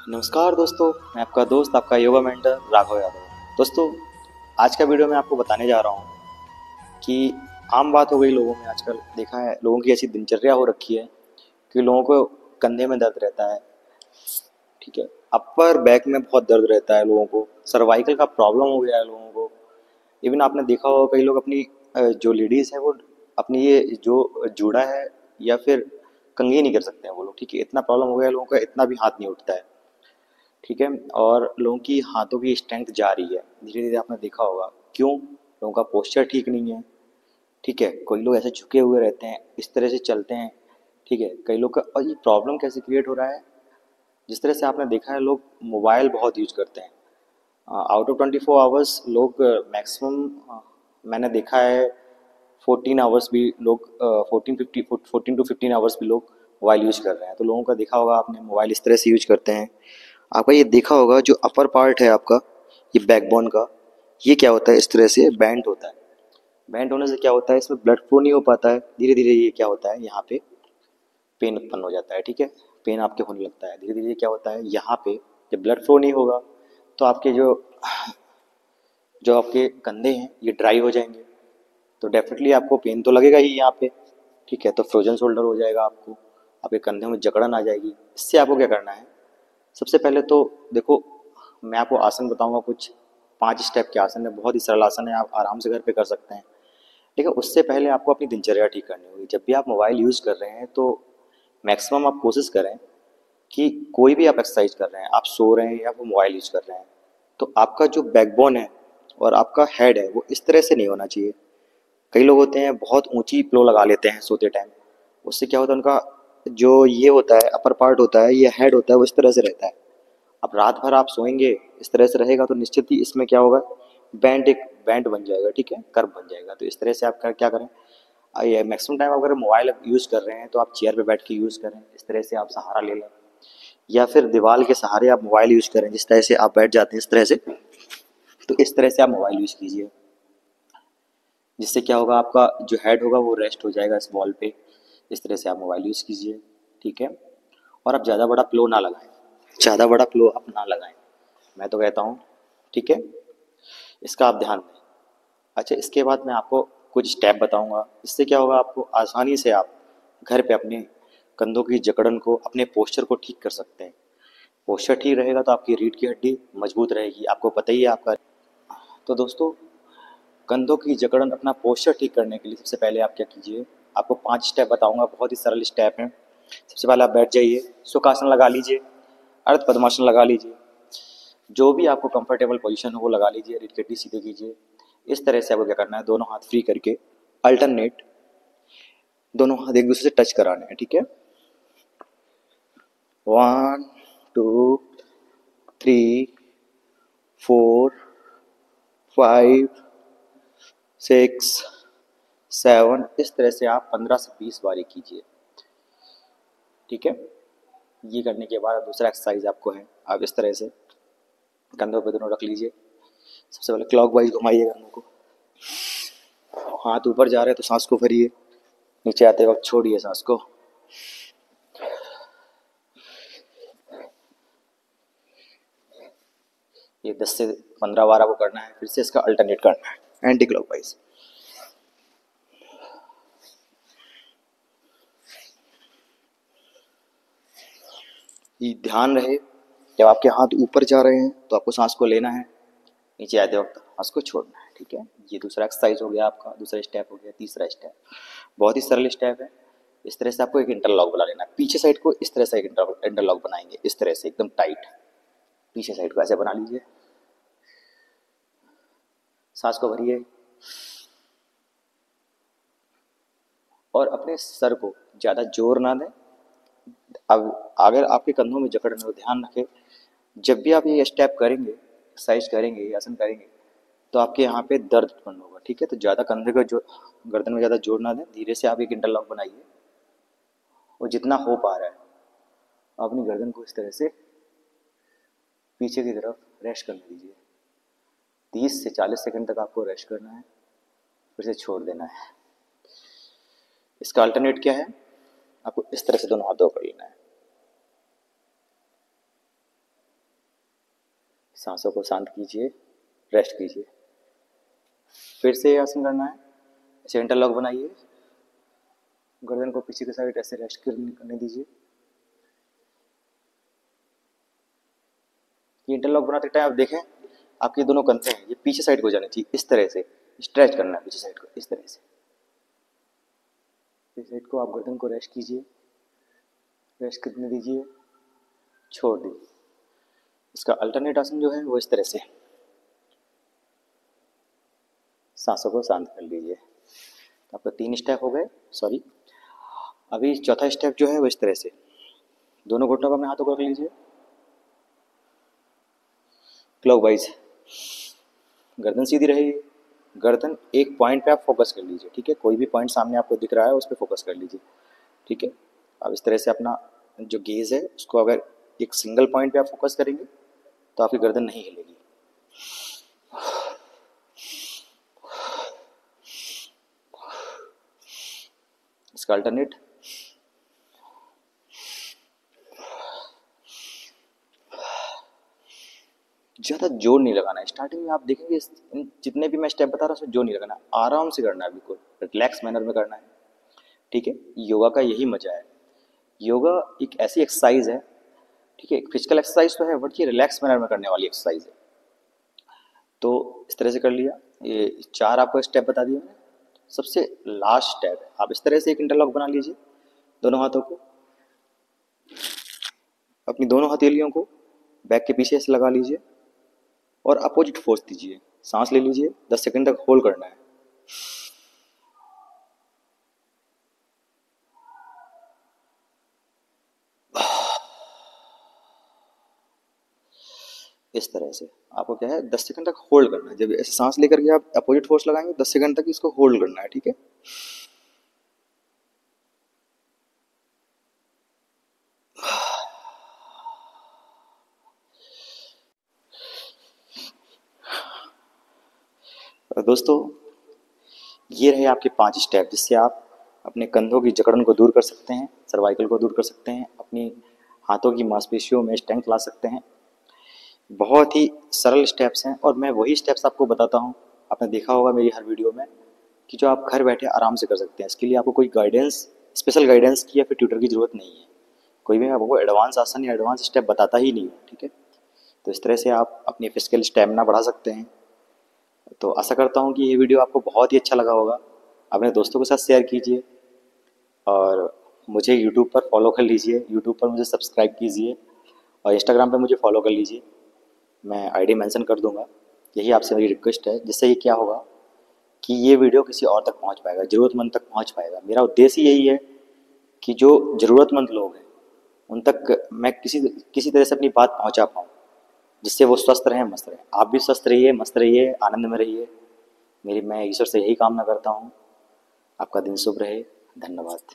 नमस्कार दोस्तों, मैं आपका दोस्त आपका योगा मेंटर राघव यादव। दोस्तों, आज का वीडियो मैं आपको बताने जा रहा हूँ कि आम बात हो गई लोगों में आजकल देखा है, लोगों की ऐसी दिनचर्या हो रखी है कि लोगों को कंधे में दर्द रहता है। ठीक है, अपर बैक में बहुत दर्द रहता है लोगों को, सर्वाइकल का प्रॉब्लम हो गया है लोगों को। इवन आपने देखा होगा कई लोग अपनी जो लेडीज है वो अपनी ये जो जूड़ा है या फिर कंघी नहीं कर सकते हैं वो लोग। ठीक है, इतना प्रॉब्लम हो गया है लोगों का, इतना भी हाथ नहीं उठता है। ठीक है, और लोगों की हाथों की स्ट्रेंथ जा रही है धीरे धीरे, आपने देखा होगा। क्यों? लोगों का पोस्चर ठीक नहीं है। ठीक है, कोई लोग ऐसे झुके हुए रहते हैं, इस तरह से चलते हैं। ठीक है, कई लोग का, और ये प्रॉब्लम कैसे क्रिएट हो रहा है, जिस तरह से आपने देखा है लोग मोबाइल बहुत यूज करते हैं। आउट ऑफ 24 आवर्स लोग मैक्सिमम मैंने देखा है 14 आवर्स भी लोग 14 टू 15 आवर्स भी लोग मोबाइल यूज कर रहे हैं। तो लोगों का देखा होगा आपने, मोबाइल इस तरह से यूज करते हैं। आपका ये देखा होगा जो अपर पार्ट है आपका, ये बैकबोन का, ये क्या होता है, इस तरह से बैंड होता है। बैंड होने से क्या होता है, इसमें ब्लड फ्लो नहीं हो पाता है। धीरे धीरे ये क्या होता है, यहाँ पे पेन उत्पन्न हो जाता है। ठीक है, पेन आपके होने लगता है। धीरे धीरे क्या होता है, यहाँ पे जब ब्लड फ्लो नहीं होगा तो आपके जो जो आपके कंधे हैं ये ड्राई हो जाएंगे। तो डेफिनेटली आपको पेन तो लगेगा ही यहाँ पे। ठीक है, तो फ्रोजन शोल्डर हो जाएगा आपको, आपके कंधे में जकड़न आ जाएगी। इससे आपको क्या करना है, सबसे पहले तो देखो, मैं आपको आसन बताऊंगा कुछ 5 स्टेप के आसन है, बहुत ही सरल आसन है, आप आराम से घर पे कर सकते हैं। लेकिन उससे पहले आपको अपनी दिनचर्या ठीक करनी होगी। जब भी आप मोबाइल यूज़ कर रहे हैं तो मैक्सिमम आप कोशिश करें कि कोई भी आप एक्सरसाइज कर रहे हैं, आप सो रहे हैं या वो मोबाइल यूज़ कर रहे हैं, तो आपका जो बैकबोन है और आपका हेड है वो इस तरह से नहीं होना चाहिए। कई लोग होते हैं बहुत ऊंची प्लो लगा लेते हैं सोते टाइम, उससे क्या होता है, उनका जो ये होता है अपर पार्ट होता है, ये हेड होता है, वो इस तरह से रहता है। अब रात भर आप सोएंगे इस तरह से रहेगा तो निश्चित ही इसमें क्या होगा, एक बैंड बन जाएगा। ठीक है, कर्व बन जाएगा। तो इस तरह से आप क्या करें, ये मैक्सिमम टाइम अगर मोबाइल यूज़ कर रहे हैं तो आप चेयर पे बैठ के यूज़ करें, इस तरह से आप सहारा ले लें, या फिर दीवार के सहारे आप मोबाइल यूज़ करें, जिस तरह से आप बैठ जाते हैं इस तरह से। तो इस तरह से आप मोबाइल यूज़ कीजिए, जिससे क्या होगा, आपका जो हेड होगा वो रेस्ट हो जाएगा इस बॉल पे। इस तरह से आप मोबाइल यूज़ कीजिए। ठीक है, और आप ज़्यादा बड़ा प्लो ना लगाएं, ज़्यादा बड़ा प्लो आप ना लगाएं, मैं तो कहता हूँ। ठीक है, इसका आप ध्यान दें। अच्छा, इसके बाद मैं आपको कुछ स्टेप बताऊंगा, इससे क्या होगा, आपको आसानी से आप घर पे अपने कंधों की जकड़न को, अपने पोस्चर को ठीक कर सकते हैं। पोस्चर ठीक रहेगा तो आपकी रीढ़ की हड्डी मजबूत रहेगी, आपको पता ही है आपका। तो दोस्तों, कंधों की जकड़न, अपना पोस्चर ठीक करने के लिए सबसे पहले आप क्या कीजिए, आपको 5 स्टेप बताऊंगा, बहुत ही सरल स्टेप हैं। सबसे पहले आप बैठ जाइए, सुखासन लगा लीजिए, अर्ध पद्मासन लगा लीजिए, जो भी आपको कंफर्टेबल पोजीशन हो वो लगा लीजिए, रीढ़ की हड्डी सीधे कीजिए। इस तरह से आपको क्या करना है, दोनों हाथ फ्री करके अल्टरनेट दोनों हाथ एक दूसरे से टच कराने हैं। ठीक है, 1 2 3 4 5 6 7, इस तरह से आप 15 से 20 बारी कीजिए। ठीक है, ये करने के बाद दूसरा एक्सरसाइज आपको है, आप इस तरह से कंधों पे दोनों रख लीजिए। सबसे पहले क्लॉक वाइज घुमाइए कंधों को, हाथ ऊपर जा रहे हैं तो सांस को भरिए, नीचे आते वक्त छोड़िए सांस को। ये 10 से 15 बार आपको करना है, फिर से इसका अल्टरनेट करना है एंटी क्लॉकवाइज। ये ध्यान रहे, जब आपके हाथ ऊपर जा रहे हैं तो आपको सांस को लेना है, नीचे आते वक्त सांस को छोड़ना है। ठीक है, ये दूसरा एक्सरसाइज हो गया आपका, दूसरा स्टेप हो गया। तीसरा स्टेप बहुत ही सरल स्टेप है, इस तरह से आपको एक इंटरलॉक बना लेना है। पीछे साइड को इस तरह से एक इंटरलॉक बनाएंगे, इस तरह से एकदम टाइट। पीछे साइड को ऐसे बना लीजिए, सांस को भरिए और अपने सर को ज़्यादा जोर ना दें। अब अगर आपके कंधों में जकड़ हो, ध्यान रखें, जब भी आप ये स्टेप करेंगे, एक्सरसाइज करेंगे, आसन करेंगे, तो आपके यहाँ पे दर्द उत्पन्न होगा। ठीक है, तो ज़्यादा कंधे को जो गर्दन में ज़्यादा जोर ना दें, धीरे से आप एक इंटरलॉक बनाइए और जितना हो पा रहा है अपनी गर्दन को इस तरह से पीछे की तरफ रेस्ट करने दीजिए। 30 से 40 सेकंड तक आपको रेस्ट करना है, फिर से छोड़ देना है। इसका अल्टरनेट क्या है, आपको इस तरह से दोनों हाथों कर लेना है। सांसों को शांत कीजिए, रेस्ट कीजिए। फिर से ये आसन करना है। ऐसे इंटरलॉक बनाइए, गर्दन को पीछे की साइड ऐसे रेस्ट करने दीजिए। ये इंटरलॉक बनाते टाइम आप देखें आपके दोनों कंधे हैं ये पीछे साइड को जाने चाहिए, इस तरह से स्ट्रेच करना है पीछे साइड को, इस तरह से पीछे साइड को। आप गर्दन को रेस्ट कीजिए, रेस्ट करने दीजिए, छोड़ दीजिए। इसका अल्टरनेट आसन जो है वो इस तरह से, सांसों को शांत कर लीजिए। तो आपका 3 स्टेप हो गए, सॉरी। अभी चौथा स्टेप जो है वो इस तरह से, दोनों घुटनों को अपने हाथों को रख लीजिए क्लॉकवाइज, गर्दन सीधी रहेगी। गर्दन एक पॉइंट पे आप फोकस कर लीजिए, ठीक है। कोई भी पॉइंट सामने आपको दिख रहा है उस पर फोकस कर लीजिए, ठीक है। अब इस तरह से अपना जो गेज है उसको अगर एक सिंगल पॉइंट पे आप फोकस करेंगे तो आपकी गर्दन नहीं हिलेगी। इसका अल्टरनेट, ज़्यादा जोर नहीं लगाना है। स्टार्टिंग में आप देखेंगे जितने भी मैं स्टेप बता रहा हूँ उसमें जोर नहीं लगाना, आराम से करना है, बिल्कुल रिलैक्स मैनर में करना है, ठीक है। योगा का यही मजा है। योगा एक ऐसी एक्सरसाइज है, ठीक है, फिजिकल एक्सरसाइज तो है बट ये रिलैक्स मैनर में करने वाली एक्सरसाइज है। तो इस तरह से कर लिया, ये 4 आपको स्टेप बता दिए मैंने। सबसे लास्ट स्टेप है, आप इस तरह से एक इंटरलॉक बना लीजिए, दोनों हाथों को, अपनी दोनों हथेलियों को बैक के पीछे से लगा लीजिए और अपोजिट फोर्स दीजिए। सांस ले लीजिए, 10 सेकंड तक होल्ड करना है। इस तरह से आपको क्या है 10 सेकंड तक होल्ड करना है। जब ऐसे सांस लेकर के आप अपोजिट फोर्स लगाएंगे 10 सेकंड तक इसको होल्ड करना है, ठीक है। दोस्तों ये रहे आपके 5 स्टेप जिससे आप अपने कंधों की जकड़न को दूर कर सकते हैं, सर्वाइकल को दूर कर सकते हैं, अपनी हाथों की मांसपेशियों में स्ट्रेंथ ला सकते हैं। बहुत ही सरल स्टेप्स हैं और मैं वही स्टेप्स आपको बताता हूँ। आपने देखा होगा मेरी हर वीडियो में कि जो आप घर बैठे आराम से कर सकते हैं। इसके लिए आपको कोई गाइडेंस, स्पेशल गाइडेंस की या फिर ट्यूटर की ज़रूरत नहीं है। कोई भी आपको एडवांस आसन या एडवांस स्टेप बताता ही नहीं है, ठीक है। तो इस तरह से आप अपनी फिजिकल स्टेमिना बढ़ा सकते हैं। तो आशा करता हूँ कि ये वीडियो आपको बहुत ही अच्छा लगा होगा। अपने दोस्तों के साथ शेयर कीजिए और मुझे यूट्यूब पर फॉलो कर लीजिए, यूट्यूब पर मुझे सब्सक्राइब कीजिए और इंस्टाग्राम पर मुझे फॉलो कर लीजिए। मैं आईडी मेंशन कर दूंगा। यही आपसे मेरी रिक्वेस्ट है, जिससे ये क्या होगा कि ये वीडियो किसी और तक पहुंच पाएगा, ज़रूरतमंद तक पहुंच पाएगा। मेरा उद्देश्य यही है कि जो ज़रूरतमंद लोग हैं उन तक मैं किसी तरह से अपनी बात पहुंचा पाऊँ, जिससे वो स्वस्थ रहें, मस्त रहें। आप भी स्वस्थ रहिए, मस्त रहिए, आनंद में रहिए। मैं ईश्वर से यही कामना करता हूँ। आपका दिन शुभ रहे। धन्यवाद।